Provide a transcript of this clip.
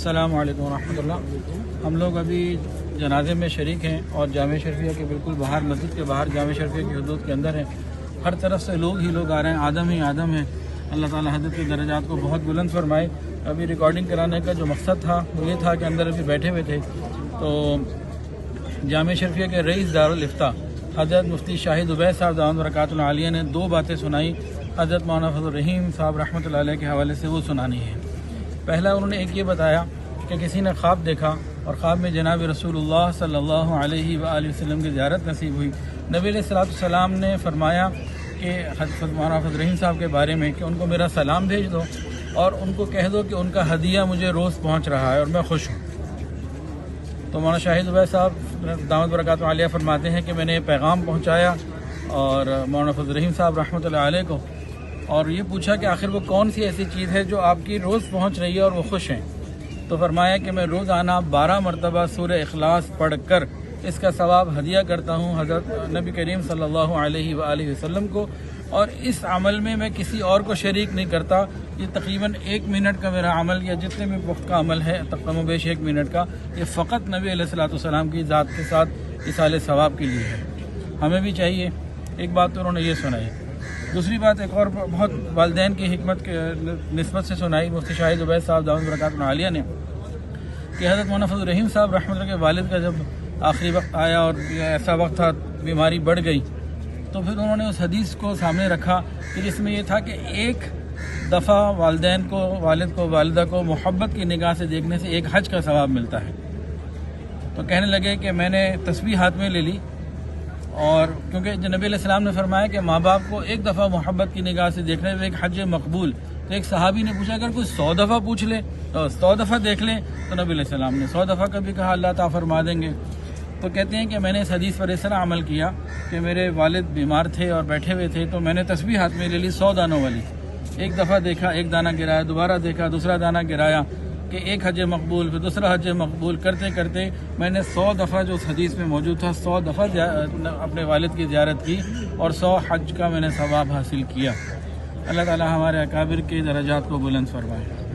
अस्सलामु अलैकुम रहमतुल्लाह। हम लोग अभी जनाजे में शरीक हैं और जामे शरीफिया के बिल्कुल बाहर, मस्जिद के बाहर जामे शरीफिया की हदूद के अंदर हैं। हर तरफ से लोग ही लोग आ रहे हैं, आदम ही आदम है। अल्लाह ताला हज़रत के दर्जात को बहुत बुलंद फरमाए। अभी रिकॉर्डिंग कराने का जो मकसद था वो ये था कि अंदर अभी बैठे हुए थे तो जामे शरीफिया के रईस दारुल इफ्ता हज़रत मुफ्ती शाहिद उबैद साहब दामद बरकातुहु आलिया ने दो बातें सुनाई। हज़रत मौलाना फजल रहीम साहब रहमतुल्लाह अलैह के हवाले से वो सुनानी है। पहला उन्होंने एक ये बताया कि किसी ने ख्वाब देखा और ख्वाब में जनाब रसूलुल्लाह सल्लल्लाहु अलैहि वसल्लम की ज़ियारत नसीब हुई। नबी अलैहिस्सलातु वस्सलाम ने फरमाया कि हज़रत मौलाना फजल रहीम साहब के बारे में कि उनको मेरा सलाम भेज दो और उनको कह दो कि उनका हदिया मुझे रोज़ पहुँच रहा है और मैं खुश हूँ। तो मौलाना शाहिद उबैद साहब दामद बरकातुहु आलिया फरमाते हैं कि मैंने ये पैगाम पहुँचाया और मौलाना फजल रहीम साहब रहमतुल्लाह अलैह को, और ये पूछा कि आखिर वो कौन सी ऐसी चीज़ है जो आपकी रोज़ पहुँच रही है और वो खुश हैं। तो फरमाया कि मैं रोज़ाना 12 मरतबा सूरह इखलास पढ़ कर इसका सवाब हदिया करता हूँ हज़रत नबी करीम सल्लल्लाहु अलैहि वसल्लम को, और इस अमल में मैं किसी और को शरीक नहीं करता। ये तकरीबन 1 मिनट का मेरा अमल या जितने भी वक्त का अमल है तकरीबन बेश 1 मिनट का, ये फ़कत नबी अलैहिस्सलातु वस्सलाम की ज़ात के साथ इसाले सवाब के लिए है। हमें भी चाहिए। एक बात तो उन्होंने ये सुनाई। दूसरी बात एक और बहुत वालिदैन की हिकमत के निस्बत से सुनाई मुफ्ती शाहिद उबैद साहब दामद बरकातुहु आलिया ने कि हज़रत मौलाना फजल रहीम साहब रहमतुल्लाह के वालिद का जब आखिरी वक्त आया और ऐसा वक्त था बीमारी बढ़ गई, तो फिर उन्होंने उस हदीस को सामने रखा कि जिसमें यह था कि एक दफ़ा वालिदैन को, वालिद को, वालिदा को मोहब्बत की निगाह से देखने से एक हज का सवाब मिलता है। तो कहने लगे कि मैंने तस्बीह हाथ में ले ली, और क्योंकि नबी अलैहिस्सलाम ने फरमाया कि माँ बाप को एक दफ़ा मोहब्बत की निगाह से देखने से एक हज मकबूल। तो एक सहाबी ने पूछा अगर कोई 100 दफ़ा पूछ ले तो 100 दफ़ा देख ले, तो नबी अलैहिस्सलाम ने 100 दफ़ा कभी कहा अल्लाह ताला फरमा देंगे। तो कहते हैं कि मैंने इस हदीस पर इस तरह अमल किया कि मेरे वालिद बीमार थे और बैठे हुए थे, तो मैंने तस्बीह हाथ में ले ली 100 दानों वाली। एक दफ़ा देखा, एक दाना गिराया, दोबारा देखा, दूसरा दाना गिराया कि एक हज मकबूल, फिर दूसरा हज मकबूल करते करते मैंने 100 दफ़ा जो उस हदीस में मौजूद था 100 दफ़ा अपने वालिद की ज़ियारत की और 100 हज का मैंने सवाब हासिल किया। अल्लाह ताला हमारे अकाबिर के दर्जात को बुलंद फरमाए।